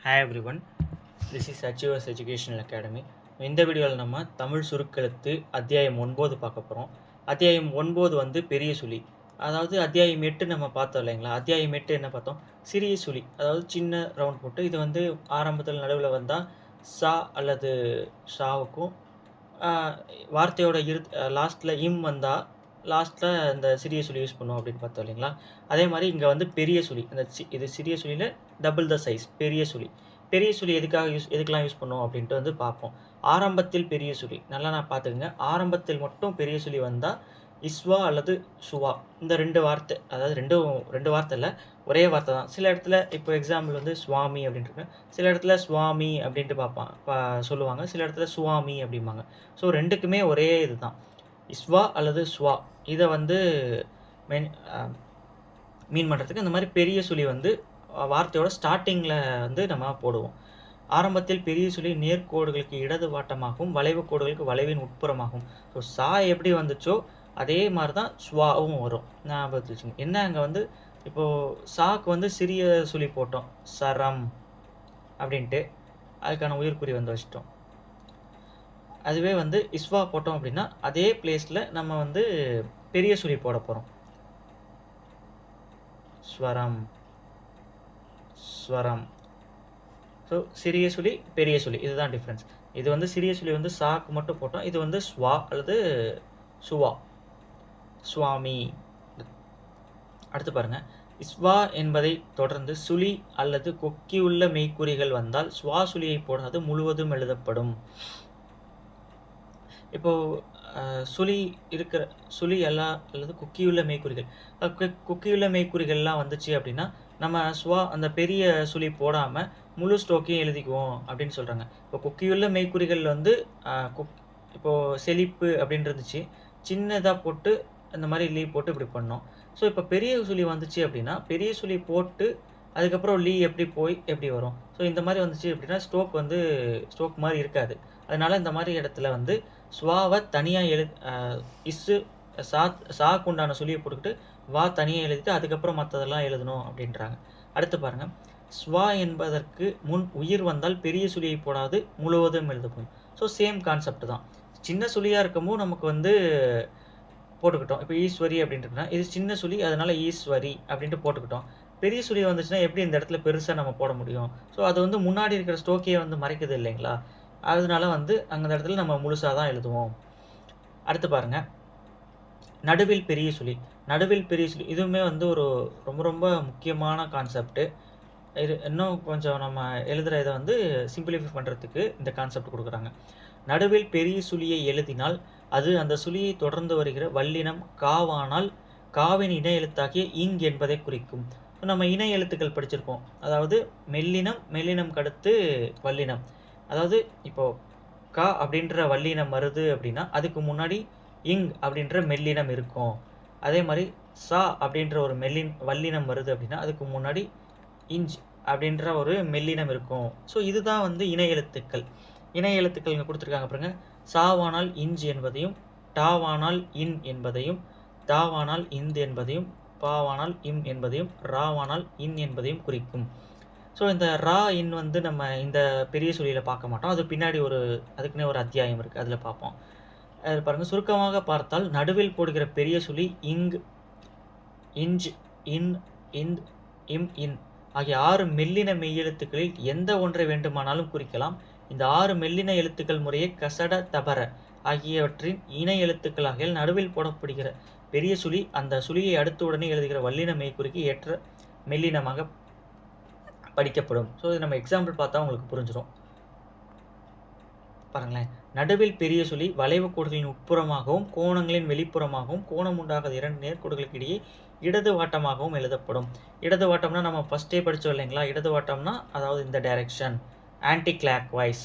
Hi everyone, this is Achievers Educational Academy. இந்த வீடியோவில் நம்ம தமிழ் சுருக்கெழுத்து அத்தியாயம் 9 பார்க்க போகிறோம். அத்தியாயம் 9 வந்து பெரிய சுழி. அதாவது அத்தியாயம் 8 நம்ம பார்த்தோம் இல்லைங்களா? அத்தியாயம் 8 என்ன பார்த்தோம்? சிறிய சுழி. அதாவது சின்ன ரவுண்ட் போட்டு இது வந்து ஆரம்பத்தில் நடுவில் வந்தால் சா அல்லது ஷாவுக்கும் வார்த்தையோட லாஸ்ட்டில் இம் வந்தால் லாஸ்ட்டில் இந்த சிறிய சுழி யூஸ் பண்ணுவோம் அப்படின்னு பார்த்தோம் இல்லைங்களா? அதே மாதிரி இங்கே வந்து பெரிய சுழி. இது சிறிய சுழியில் டபுள் த சைஸ் பெரிய சுழி. பெரிய சுழி எதுக்கெல்லாம் யூஸ் பண்ணுவோம் அப்படின்ட்டு வந்து பார்ப்போம். ஆரம்பத்தில் பெரிய சுழி நல்லா நான் பார்த்துக்குங்க. ஆரம்பத்தில் மட்டும் பெரிய சுழி வந்தால் இஸ்வா அல்லது சுவா இந்த ரெண்டு வார்த்தை, அதாவது ரெண்டு வார்த்தை இல்லை, ஒரே வார்த்தை தான். சில இடத்துல இப்போ எக்ஸாம்பிள் வந்து சுவாமி அப்படின்ட்டு, சில இடத்துல சுவாமி அப்படின்ட்டு சொல்லுவாங்க, சில இடத்துல சுவாமி அப்படிம்பாங்க. ஸோ ரெண்டுக்குமே ஒரே இது தான், இஸ்வா அல்லது ஸ்வா. இதை வந்து மீன் பண்ணுறதுக்கு இந்த மாதிரி பெரிய சுழி வந்து வார்த்தையோட ஸ்டார்டிங்கில் வந்து நம்ம போடுவோம். ஆரம்பத்தில் பெரிய சுழி நேர்கோடுகளுக்கு இடது வாட்டமாகவும் வளைவு கோடுகளுக்கு வளைவின் உட்புறமாகும். ஸோ சா எப்படி வந்துச்சோ அதே மாதிரி தான் ஸ்வாவும் வரும். ஞாபகத்தில் வச்சுங்க. என்ன அங்கே வந்து இப்போது சாக்கு வந்து சிறிய சுழி போட்டோம், சரம் அப்படின்ட்டு, அதுக்கான உயிர்க்குறி வந்து வச்சிட்டோம். அதுவே வந்து இஸ்வா போட்டோம் அப்படின்னா அதே பிளேஸில் நம்ம வந்து பெரிய சுழி போட போகிறோம். ஸ்வரம் ஸ்வரம். ஸோ சிறிய சுழி பெரிய சுழி, இதுதான் டிஃப்ரென்ஸ். இது வந்து சிறிய சுழி வந்து சாக்கு மட்டும் போட்டோம், இது வந்து ஸ்வா அல்லது சுவா, சுவாமி. அடுத்து பாருங்கள், இஸ்வா என்பதை தொடர்ந்து சுழி அல்லது கொக்கியுள்ள மெய்க்குறிகள் வந்தால் ஸ்வா சுழியை போடாது முழுவதும் எழுதப்படும். இப்போது சுழி அல்லது குக்கியுள்ள மெய்க்குறிகள், குக்கியுள்ள மெய்க்குறிகள்லாம் வந்துச்சு அப்படின்னா நம்ம ஸ்வா அந்த பெரிய சுழி போடாமல் முழு ஸ்டோக்கையும் எழுதிக்குவோம் அப்படின்னு சொல்கிறாங்க. இப்போ குக்கியுள்ள மெய்க்குறிகள் வந்து இப்போது செழிப்பு அப்படின்னு இருந்துச்சு, சின்னதாக போட்டு இந்த மாதிரி லீ போட்டு இப்படி பண்ணோம். ஸோ இப்போ பெரிய சுழி வந்துச்சு அப்படின்னா பெரிய சுழி போட்டு அதுக்கப்புறம் லீ எப்படி வரும்? ஸோ இந்த மாதிரி வந்துச்சு அப்படின்னா ஸ்டோக் மாதிரி இருக்காது. அதனால் இந்த மாதிரி இடத்துல வந்து ஸ்வாவை தனியாக சாக்கு உண்டான சுழியை போட்டுக்கிட்டு வா தனியாக எழுதிட்டு அதுக்கப்புறம் மற்றதெல்லாம் எழுதணும் அப்படின்றாங்க. அடுத்து பாருங்கள், ஸ்வா என்பதற்கு முன் உயிர் வந்தால் பெரிய சுழியை போடாது முழுவதும் எழுதப்படும். ஸோ சேம் கான்செப்ட் தான். சின்ன சுழியாக இருக்கமோ நமக்கு வந்து போட்டுக்கிட்டோம். இப்போ ஈஸ்வரி அப்படின்ட்டுனா இது சின்ன சுழி, அதனால் ஈஸ்வரி அப்படின்ட்டு போட்டுக்கிட்டோம். பெரிய சுழி வந்துச்சுன்னா எப்படி இந்த இடத்துல பெருசாக நம்ம போட முடியும்? ஸோ அது வந்து முன்னாடி இருக்கிற ஸ்டோக்கையே வந்து மறைக்குது இல்லைங்களா? அதனால வந்து அந்த இடத்துல நம்ம முழுசாக தான் எழுதுவோம். அடுத்து பாருங்கள், நடுவில் பெரிய சுழி. நடுவில் பெரிய சுழி இதுவுமே வந்து ஒரு ரொம்ப ரொம்ப முக்கியமான கான்செப்ட்டு. இது இன்னும் கொஞ்சம் நம்ம எழுதுகிற இதை வந்து சிம்பிளிஃபை பண்ணுறதுக்கு இந்த கான்செப்ட் கொடுக்குறாங்க. நடுவில் பெரிய சுழியை எழுதினால் அது அந்த சுழியை தொடர்ந்து வருகிற வல்லினம் காவானால் காவின் இணை எழுத்தாகிய இங் என்பதை குறிக்கும். நம்ம இணை எழுத்துக்கள் படிச்சிருக்கோம், அதாவது மெல்லினம் கடுத்து வல்லினம். அதாவது இப்போது கா அப்படின்ற வல்லினம் வருது அப்படின்னா அதுக்கு முன்னாடி இங் அப்படின்ற மெல்லினம் இருக்கும். அதே மாதிரி சா அப்படின்ற ஒரு வல்லினம் வருது அப்படின்னா அதுக்கு முன்னாடி இஞ்ச் அப்படின்ற ஒரு மெல்லினம் இருக்கும். ஸோ இதுதான் வந்து இணை எழுத்துக்கள். இணை எழுத்துக்கள் இங்கே கொடுத்துருக்காங்க பாருங்க. சாவானால் இஞ்ச் என்பதையும், டாவானால் இன் என்பதையும், தாவானால் இந்த் என்பதையும், பாவானால் இம் என்பதையும், ராவானால் இன் என்பதையும் குறிக்கும். ஸோ இந்த ரா இன் வந்து நம்ம இந்த பெரிய சுழியில் பார்க்க மாட்டோம், அது பின்னாடி அதுக்குன்னே ஒரு அத்தியாயம் இருக்குது, அதில் பார்ப்போம். அதில் பாருங்கள், சுருக்கமாக பார்த்தால் நடுவில் போடுகிற பெரிய சுழி இங், இஞ்ச், இன், இந்த், இம், இன் ஆகிய 6 மெல்லின மெய்யெழுத்துக்களில் எந்த ஒன்றை வேண்டுமானாலும் குறிக்கலாம். இந்த 6 மெல்லின எழுத்துக்கள் முறையே கசட தபர ஆகியவற்றின் இணை எழுத்துக்களாக நடுவில் போடப்படுகிற பெரிய சுழி அந்த சுழியை அடுத்த உடனே எழுதுகிற வல்லின மெய்க்குறிக்கு ஏற்ற மெல்லினமாக படிக்கப்படும். ஸோ இது நம்ம எக்ஸாம்பிள் பார்த்தா உங்களுக்கு புரிஞ்சிடும். பாருங்களேன், நடுவில் பெரிய சுழி வளைவு கோடுகளின் உட்புறமாகவும் கோணங்களின் வெளிப்புறமாகவும் கோணம் உண்டாகாத 2 நேர்கோடுகளுக்கு இடையே இடது வாட்டமாகவும் எழுதப்படும். இடது வாட்டம்னா நம்ம ஃபஸ்ட்டே படித்தோம் இல்லைங்களா? இடது வாட்டம்னா அதாவது இந்த direction, anticlockwise.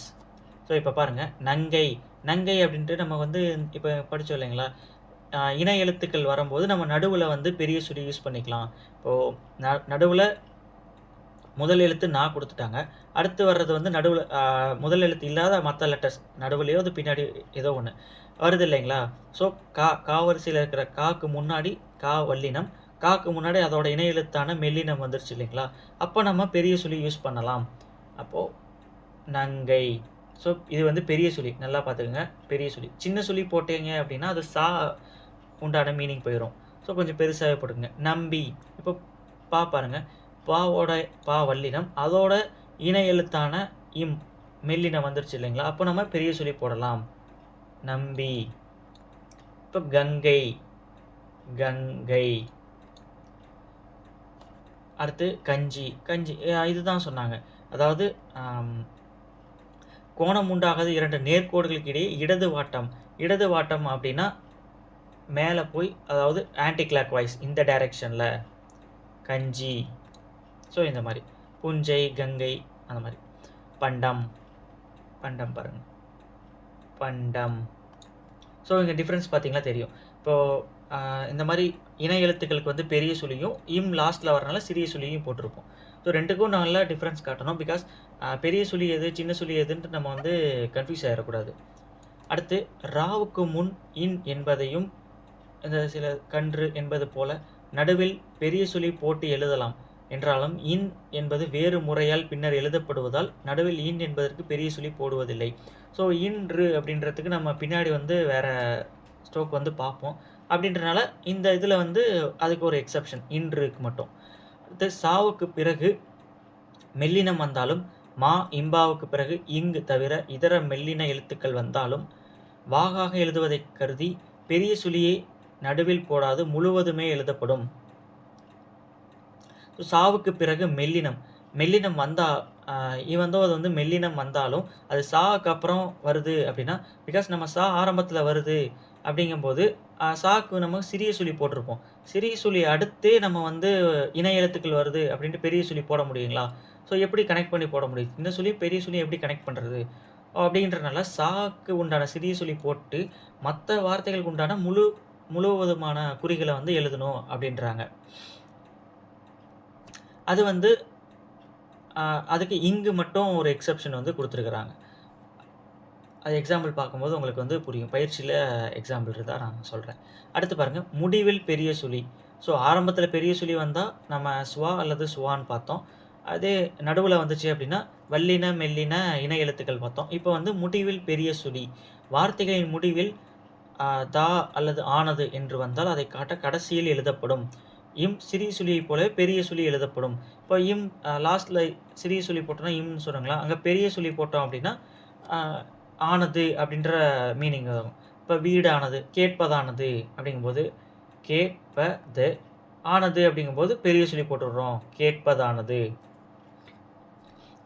So இப்போ பாருங்கள், நங்கை அப்படின்ட்டு நம்ம வந்து இப்போ படித்தோம் இல்லைங்களா? இணை எழுத்துக்கள் வரும்போது நம்ம நடுவில் வந்து பெரிய சுழி யூஸ் பண்ணிக்கலாம். இப்போது நடுவில் முதல் எழுத்து நான் கொடுத்துட்டாங்க, அடுத்து வர்றது வந்து நடுவில் முதல் எழுத்து இல்லாத மற்ற லெட்டர்ஸ் நடுவுலையோ அது பின்னாடி ஏதோ ஒன்று வருது இல்லைங்களா? ஸோ காவரிசையில் இருக்கிற காக்கு முன்னாடி கா வல்லினம், காக்கு முன்னாடி அதோட இணை எழுத்தான மெல்லினம் வந்துருச்சு இல்லைங்களா? அப்போ நம்ம பெரிய சுழி யூஸ் பண்ணலாம். அப்போது நங்கை. ஸோ இது வந்து பெரிய சுழி, நல்லா பார்த்துக்கங்க. பெரிய சுழி. சின்ன சுழி போட்டீங்க அப்படின்னா அது சா உண்டான மீனிங் போயிடும். ஸோ கொஞ்சம் பெருசாகவே போட்டுக்கங்க. நம்பி. இப்போ பா பாருங்கள், பாவோட பா வல்லினம், அதோட இணை எழுத்தான இம் மெல்லினம் வந்துருச்சு இல்லைங்களா? அப்போ நம்ம பெரிய சுழி போடலாம். நம்பி. இப்போ கங்கை. கங்கை. அடுத்து கஞ்சி. கஞ்சி இதுதான் சொன்னாங்க. அதாவது கோணம் உண்டாகாத 2 நேர்கோடுகளுக்கு இடையே இடது வாட்டம். இடது வாட்டம் அப்படின்னா மேலே போய், அதாவது ஆன்டி கிளாக் வைஸ் இந்த டைரெக்ஷனில். கஞ்சி. ஸோ இந்த மாதிரி புஞ்சை, கங்கை, அந்த மாதிரி. பண்டம். பண்டம் பாருங்கள், பண்டம். ஸோ இங்கே டிஃப்ரென்ஸ் பார்த்தீங்கன்னா தெரியும். இப்போது இந்த மாதிரி இணை எழுத்துக்களுக்கு வந்து பெரிய சுழியும் இம் லாஸ்ட்டில் வரனால சிறிய சுழியும் போட்டிருப்போம். ஸோ ரெண்டுக்கும் நல்லா டிஃப்ரென்ஸ் காட்டணும். பிகாஸ் பெரிய சுழி எது சின்ன சுழி எதுன்ட்டு நம்ம வந்து கன்ஃபியூஸ் ஆகிடக்கூடாது. அடுத்து ராவுக்கு முன் இன் என்பதையும் இந்த சில கன்று என்பது போல நடுவில் பெரிய சுழி போட்டு எழுதலாம் என்றாலும் இன் என்பது வேறு முறையால் பின்னர் எழுதப்படுவதால் நடுவில் இன் என்பதற்கு பெரிய சுழி போடுவதில்லை. ஸோ இன்று அப்படின்றதுக்கு நம்ம பின்னாடி வந்து வேறு ஸ்ட்ரோக் வந்து பார்ப்போம். அப்படின்றனால இந்த இதில் வந்து அதுக்கு ஒரு எக்ஸப்ஷன் இன்றுக்கு மட்டும். அடுத்து சாவுக்கு பிறகு மெல்லினம் வந்தாலும் மா இம்பாவுக்கு பிறகு இங்கு தவிர இதர மெல்லின எழுத்துக்கள் வந்தாலும் வாகாக எழுதுவதை கருதி பெரிய சுழியை நடுவில் போடாது முழுவதுமே எழுதப்படும். சாவுக்கு பிறகு மெல்லினம் வந்தால் ஈவந்தோ அது வந்து மெல்லினம் வந்தாலும் அது சாவுக்கு அப்புறம் வருது அப்படின்னா, பிகாஸ் நம்ம சா ஆரம்பத்தில் வருது அப்படிங்கும்போது சாக்கு நம்ம சிறிய சுழி போட்டிருப்போம். சிறிய சுழி அடுத்தே நம்ம வந்து இணை எழுத்துக்கள் வருது அப்படின்ட்டு பெரிய சுழி போட முடியுங்களா? ஸோ எப்படி கனெக்ட் பண்ணி போட முடியும்? இந்த சுழி பெரிய சுழி எப்படி கனெக்ட் பண்ணுறது அப்படின்றனால சாக்கு உண்டான சிறிய சுழி போட்டு மற்ற வார்த்தைகளுக்கு உண்டான முழுவதுமான குறிகளை வந்து எழுதணும் அப்படின்றாங்க. அது வந்து அதுக்கு இங்கு மட்டும் ஒரு எக்ஸப்ஷன் வந்து கொடுத்துருக்குறாங்க. அது எக்ஸாம்பிள் பார்க்கும்போது உங்களுக்கு வந்து புரியும். பயிற்சியில் எக்ஸாம்பிள் இருந்தால் நான் சொல்கிறேன். அடுத்து பாருங்கள், முடிவில் பெரிய சுழி. ஸோ ஆரம்பத்தில் பெரிய சுழி வந்தால் நம்ம ஸ்வா அல்லது சுவான்னு பார்த்தோம். அதே நடுவில் வந்துச்சு அப்படின்னா வல்லின மெல்லின இணை எழுத்துக்கள் பார்த்தோம். இப்போ வந்து முடிவில் பெரிய சுழி. வார்த்தைகளின் முடிவில் தா அல்லது ஆனது என்று வந்தால் அதை காட்ட கடைசியில் எழுதப்படும். இம் சிறிய சுழியை போல பெரிய சுழி எழுதப்படும். இப்போ இம் லாஸ்ட்டில் சிறிய சுழி போட்டோம்னா இம்னு சொன்னாங்களா, அங்கே பெரிய சுழி போட்டோம் அப்படின்னா ஆனது அப்படின்ற மீனிங் ஆகும். இப்போ வீடானது, கேட்பதானது அப்படிங்கும்போது கேட்பது, ஆனது அப்படிங்கும்போது பெரிய சுழி போட்டுடுறோம், கேட்பதானது.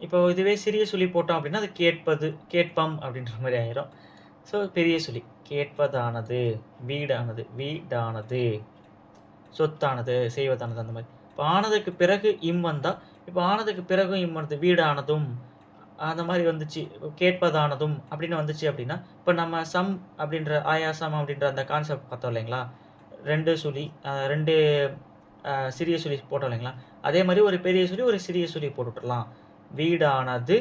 இப்போ இதுவே சிறிய சுழி போட்டோம் அப்படின்னா அது கேட்பது, கேட்பம் அப்படின்ற மாதிரி ஆயிரும். ஸோ பெரிய சுழி கேட்பதானது, வீடானது, வீடானது, சொத்தானது, செய்வதானது, அந்த மாதிரி. இப்போ ஆனதுக்கு பிறகு இம் வந்தால், இப்போ ஆனதுக்கு பிறகு இம் வருது, வீடானதும் அந்த மாதிரி வந்துச்சு, கேட்பதானதும் அப்படின்னு வந்துச்சு அப்படின்னா, இப்போ நம்ம சம் அப்படின்ற ஆயாசம் அப்படின்ற அந்த கான்செப்ட் பார்த்தோம் இல்லைங்களா, 2 சுழி 2 சிறிய சுழி போட்டோம் இல்லைங்களா, அதே மாதிரி ஒரு பெரிய சுழி ஒரு சிறிய சுழி போட்டுவிட்டுலாம். வீடானது,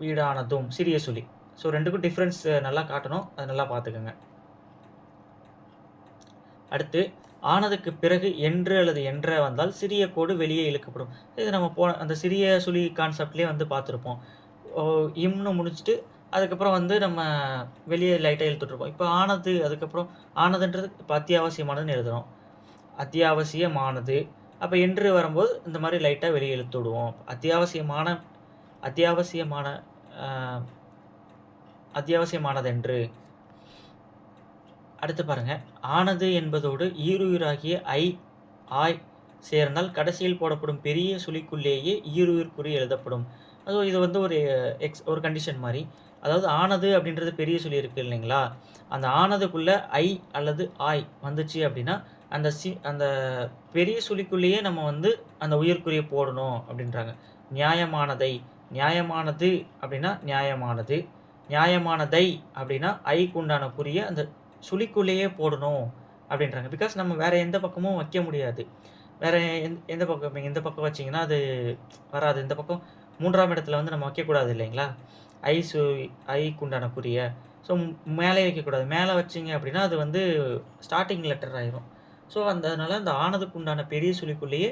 வீடானதும், சிறிய சுழி. ஸோ ரெண்டுக்கும் டிஃப்ரென்ஸ் நல்லா காட்டணும், அது நல்லா பார்த்துக்கோங்க. அடுத்து ஆனதுக்கு பிறகு என்று அல்லது என்ற வந்தால் சிறிய கோடு வெளியே இழுக்கப்படும். இது நம்ம அந்த சிறிய சுழி கான்செப்ட்லேயே வந்து பார்த்துருப்போம். இம்னு முடிச்சுட்டு அதுக்கப்புறம் வந்து நம்ம வெளியே லைட்டாக இழுத்துட்ருப்போம். இப்போ ஆனது, அதுக்கப்புறம் ஆனதுன்றது இப்போ அத்தியாவசியமானதுன்னு எழுதுகிறோம், அத்தியாவசியமானது. அப்போ என்று வரும்போது இந்த மாதிரி லைட்டாக வெளியே இழுத்து விடுவோம். அத்தியாவசியமானதென்று. அடுத்து பாருங்கள், ஆனது என்பதோடு ஈருயிராகிய ஆய் சேர்ந்தால் கடைசியில் போடப்படும் பெரிய சுழிக்குள்ளேயே ஈருயிர் குறி எழுதப்படும். அதுவும் இது வந்து ஒரு கண்டிஷன் மாதிரி. அதாவது ஆனது அப்படின்றது பெரிய சுழி இருக்குது இல்லைங்களா, அந்த ஆனதுக்குள்ளே ஐ அல்லது ஆய் வந்துச்சு அப்படின்னா அந்த பெரிய சுழிக்குள்ளேயே நம்ம வந்து அந்த உயிர்க்குறியை போடணும் அப்படின்றாங்க. நியாயமானது அப்படின்னா நியாயமானது, நியாயமானதை அப்படின்னா ஐக்கு உண்டான குறியை அந்த சுழிக்குள்ளேயே போடணும் அப்படின்றாங்க. பிகாஸ் நம்ம வேறு எந்த பக்கமும் வைக்க முடியாது. வேறு எந்த பக்கம் இந்த பக்கம் வச்சிங்கன்னா அது வராது. இந்த பக்கம் 3ஆம் இடத்துல வந்து நம்ம வைக்கக்கூடாது இல்லைங்களா, ஐக்கு உண்டான குறியை. ஸோ மேலே வைக்கக்கூடாது. மேலே வச்சிங்க அப்படின்னா அது வந்து ஸ்டார்டிங் லெட்டர் ஆயிரும். ஸோ அதனால் அந்த ஆனதுக்கு உண்டான பெரிய சுழிக்குள்ளேயே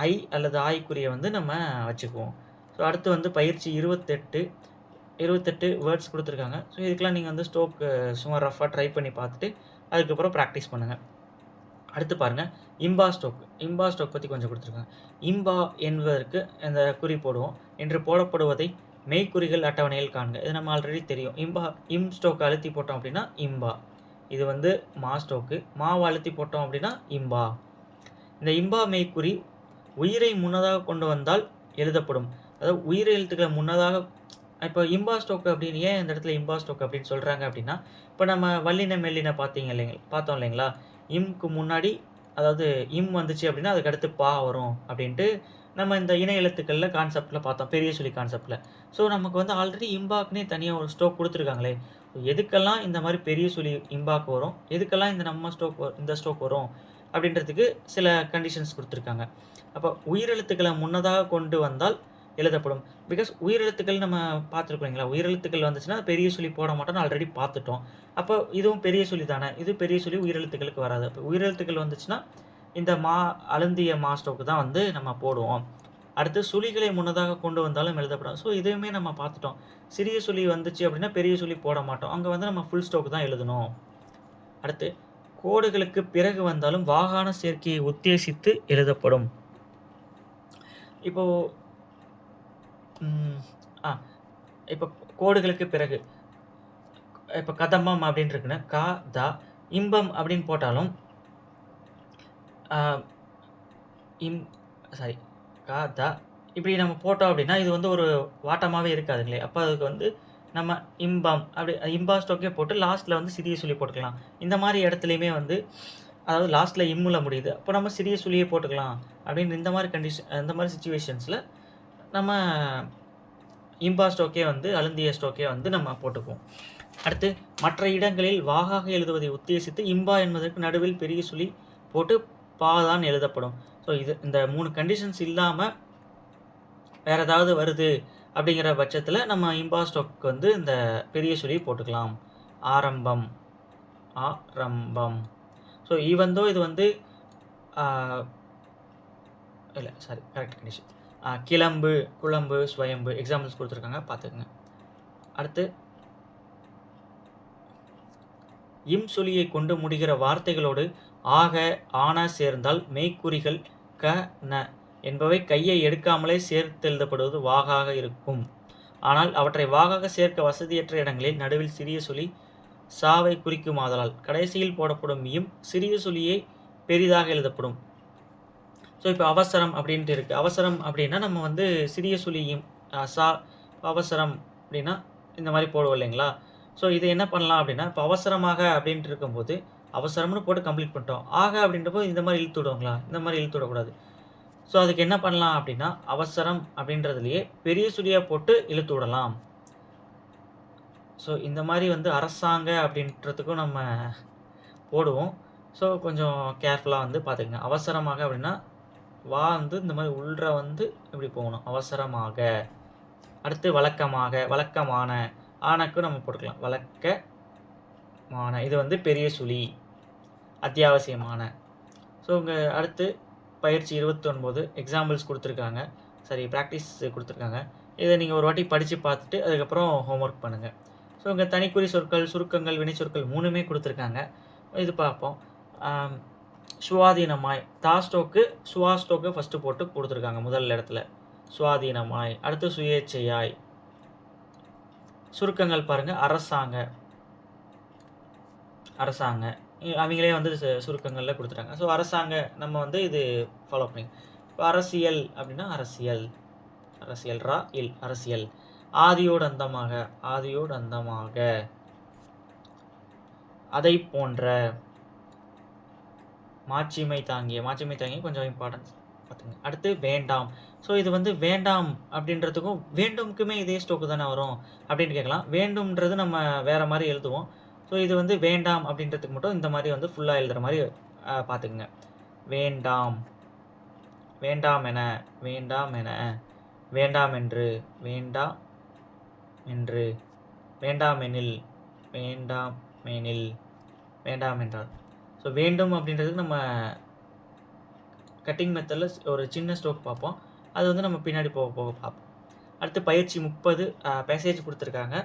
ஐ அல்லது ஆய்க்குறியை வந்து நம்ம வச்சுக்குவோம். ஸோ அடுத்து வந்து பயிற்சி 28 வேர்ட்ஸ் கொடுத்துருக்காங்க. ஸோ இதுக்கெல்லாம் நீங்கள் வந்து ஸ்டோக் சும்மா ரஃபாக ட்ரை பண்ணி பார்த்துட்டு அதுக்கப்புறம் ப்ராக்டிஸ் பண்ணுங்கள். அடுத்து பாருங்கள், இம்பா ஸ்டோக் பற்றி கொஞ்சம் கொடுத்துருக்காங்க. இம்பா என்பதற்கு இந்த குறி போடுவோம். என்று போடப்படுவதை மெய்க்குறிகள் அட்டவணையில் காண்க. இது நம்ம ஆல்ரெடி தெரியும். இம் ஸ்டோக் அழுத்தி போட்டோம் அப்படின்னா இம்பா. இது வந்து மா ஸ்டோக்கு. மாவை அழுத்தி போட்டோம் அப்படின்னா இம்பா. இந்த இம்பா மெய்க்குறி உயிரை முன்னதாக கொண்டு வந்தால் எழுதப்படும். அதாவது உயிர் எழுத்துக்களை முன்னதாக இப்போ இம்பா ஸ்டோக் அப்படின்னு ஏன் இந்த இடத்துல இம்பா ஸ்டோக் அப்படின்னு சொல்கிறாங்க அப்படின்னா, இப்போ நம்ம வல்லின மெல்லின பார்த்தோம் இல்லைங்களா? இம்க்கு முன்னாடி அதாவது இம் வந்துச்சு அப்படின்னா அதுக்கு அடுத்து பா வரும் அப்படின்ட்டு நம்ம இந்த இணை எழுத்துக்களில் கான்செப்டில் பார்த்தோம், பெரிய சொல்லி கான்செப்டில். ஸோ நமக்கு வந்து ஆல்ரெடி இம்பாக்குனே தனியாக ஒரு ஸ்டோக் கொடுத்துருக்காங்களே, எதுக்கெல்லாம் இந்த மாதிரி பெரிய சொல்லி இம்பாக்கு வரும், எதுக்கெல்லாம் இந்த ஸ்டோக் வரும் அப்படின்றதுக்கு சில கண்டிஷன்ஸ் கொடுத்துருக்காங்க. அப்போ உயிரெழுத்துக்களை முன்னதாக கொண்டு வந்தால் எழுதப்படும். பிகாஸ் உயிரெழுத்துக்கள் நம்ம பார்த்துருக்கோங்களா, உயிரெழுத்துக்கள் வந்துச்சுன்னா பெரிய சொல்லி போட மாட்டோம்னு ஆல்ரெடி பார்த்துட்டோம். அப்போ இதுவும் பெரிய சொல்லி தானே, இது பெரிய சொல்லி உயிரெழுத்துக்களுக்கு வராது. அப்போ உயிரெழுத்துக்கள் வந்துச்சுன்னா இந்த அழுந்திய மா ஸ்டோக்கு தான் வந்து நம்ம போடுவோம். அடுத்து சுழிகளை முன்னதாக கொண்டு வந்தாலும் எழுதப்படும். ஸோ இதையுமே நம்ம பார்த்துட்டோம். சிறிய சொல்லி வந்துச்சு அப்படின்னா பெரிய சொல்லி போட மாட்டோம், அங்கே வந்து நம்ம ஃபுல் ஸ்டோக்கு தான் எழுதணும். அடுத்து கோடுகளுக்கு பிறகு வந்தாலும் வாகான சேர்க்கையை உத்தேசித்து எழுதப்படும். இப்போது இப்போ கோடுகளுக்கு பிறகு இப்போ கதம்பம் அப்படின்னு இருக்குன்னா கா தா, இம்பம் அப்படின்னு போட்டாலும் கா தா இப்படி நம்ம போட்டோம் அப்படின்னா இது வந்து ஒரு வாட்டமாகவே இருக்காதுங்களே. அப்போ அதுக்கு வந்து நம்ம இம்பம் அப்படி இம்பா ஸ்டோக்கே போட்டு லாஸ்ட்டில் வந்து சிறிய சொல்லி போட்டுக்கலாம். இந்த மாதிரி இடத்துலையுமே வந்து அதாவது லாஸ்ட்டில் இம்மில் முடியுது, அப்போ நம்ம சிறிய சொல்லியே போட்டுக்கலாம் அப்படின்னு இந்த மாதிரி சுச்சுவேஷன்ஸில் நம்ம இம்பா ஸ்டோக்கே வந்து அழுந்திய ஸ்டோக்கே வந்து நம்ம போட்டுக்குவோம். அடுத்து மற்ற இடங்களில் வாகாக எழுதுவதை உத்தேசித்து இம்பா என்பதற்கு நடுவில் பெரிய சொல்லி போட்டு பா தான் எழுதப்படும். ஸோ இந்த 3 கண்டிஷன்ஸ் இல்லாமல் வேறு ஏதாவது வருது அப்படிங்கிற பட்சத்தில் நம்ம இம்பா ஸ்டோக்கு வந்து இந்த பெரிய சொல்லி போட்டுக்கலாம். ஆரம்பம். ஸோ ஈவந்தோ இது வந்து கரெக்ட் கண்டிஷன். கிளம்பு, குழம்பு, ஸ்வயம்பு எக்ஸாம்பிள்ஸ் கொடுத்துருக்காங்க, பார்த்துக்குங்க. அடுத்து இம் சொல்லியை கொண்டு முடிகிற வார்த்தைகளோடு ஆக ஆன சேர்ந்தால் மெய்க்குறிகள் க ந என்பவை கையை எடுக்காமலே சேர்த்தெழுதப்படுவது வாகாக இருக்கும். ஆனால் அவற்றை வாகாக சேர்க்க வசதியற்ற இடங்களில் நடுவில் சிறிய சொல்லி சாவை குறிக்குமாதலால் கடைசியில் போடப்படும் இம் சிறிய சொல்லியை பெரிதாக எழுதப்படும். ஸோ இப்போ அவசரம் அப்படின்ட்டு இருக்குது. அவசரம் அப்படின்னா நம்ம வந்து சிறிய சொல்லியும் சா அவசரம் அப்படின்னா இந்த மாதிரி போடுவோம் இல்லைங்களா. ஸோ இது என்ன பண்ணலாம் அப்படின்னா, இப்போ அவசரமாக அப்படின்ட்டு இருக்கும்போது அவசரம்னு போட்டு கம்ப்ளீட் பண்ணிட்டோம். ஆக அப்படின்றப்போ இந்த மாதிரி இழுத்து விடுவாங்களா, இந்த மாதிரி இழுத்து விடக்கூடாது. ஸோ அதுக்கு என்ன பண்ணலாம் அப்படின்னா, அவசரம் அப்படின்றதுலையே பெரிய சொல்லியாக போட்டு இழுத்து விடலாம். ஸோ இந்த மாதிரி வந்து அரசாங்க அப்படின்றதுக்கும் நம்ம போடுவோம். ஸோ கொஞ்சம் கேர்ஃபுல்லாக வந்து பார்த்துக்கங்க. அவசரமாக அப்படின்னா வா வந்து இந்த மாதிரி உள்ற வந்து இப்படி போகணும், அவசரமாக. அடுத்து வழக்கமாக, வழக்கமான, ஆனக்கும் நம்ம போட்டுக்கலாம், வழக்கமான. இது வந்து பெரிய சுழி, அத்தியாவசியமான. ஸோ இங்கே அடுத்து பயிற்சி 29 எக்ஸாம்பிள்ஸ் கொடுத்துருக்காங்க, ப்ராக்டிஸ் கொடுத்துருக்காங்க. இதை நீங்கள் ஒரு வாட்டி படித்து பார்த்துட்டு அதுக்கப்புறம் ஹோம்ஒர்க் பண்ணுங்கள். ஸோ இங்கே தனிக்குறி சொற்கள், சுருக்கங்கள், வினை சொற்கள் 3மே கொடுத்துருக்காங்க. இது பார்ப்போம். சுவாதீனமாய், தா ஸ்டோக்கு சுவா ஸ்டோக்கு ஃபஸ்ட்டு போட்டு கொடுத்துருக்காங்க முதல் இடத்துல, சுவாதீனமாய். அடுத்து சுயேச்சையாய். சுருக்கங்கள் பாருங்கள், அரசாங்க அவங்களே வந்து சுருக்கங்களில் கொடுத்துட்டாங்க. ஸோ அரசாங்க நம்ம வந்து இது ஃபாலோ பண்ணி. இப்போ அரசியல் அப்படின்னா அரசியல் ரா இல் அரசியல். ஆதியோடு அந்தமாக, அதை போன்ற. மாட்சிமை தாங்கிய கொஞ்சம் இம்பார்ட்டன்ஸ் பார்த்துங்க. அடுத்து வேண்டாம். ஸோ இது வந்து வேண்டாம் அப்படின்றதுக்கும் வேண்டும்க்குமே இதே ஸ்டோக்கு தானே வரும் அப்படின்னு கேட்கலாம். வேண்டும்ன்றது நம்ம வேறு மாதிரி எழுதுவோம். ஸோ இது வந்து வேண்டாம் அப்படின்றதுக்கு மட்டும் இந்த மாதிரி வந்து ஃபுல்லாக எழுதுகிற மாதிரி பார்த்துக்குங்க. வேண்டாம், வேண்டாம் என, வேண்டாம் என்று, வேண்டாமெனில், வேண்டாம் என்றால். ஸோ வேண்டும் அப்படின்றதுக்கு நம்ம கட்டிங் மெத்தடில் ஒரு சின்ன ஸ்டோக் பார்ப்போம், அது வந்து நம்ம பின்னாடி போக பார்ப்போம். அடுத்து பயிற்சி 30 பேசேஜ் கொடுத்துருக்காங்க.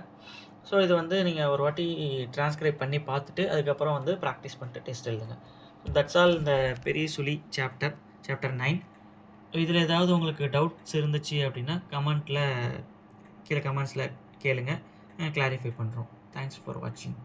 ஸோ இது வந்து நீங்கள் ஒரு வாட்டி டிரான்ஸ்கிரைப் பண்ணி பார்த்துட்டு அதுக்கப்புறம் வந்து ப்ராக்டிஸ் பண்ணிட்டு டெஸ்ட் எழுதுங்க. தட்ஸ் ஆல் இந்த பெரிய சுழி சாப்டர் 9. இதில் ஏதாவது உங்களுக்கு டவுட்ஸ் இருந்துச்சு அப்படின்னா கீழே கமெண்ட்ஸில் கேளுங்க, கிளாரிஃபை பண்ணுறோம். தேங்க்ஸ் ஃபார் வாட்சிங்.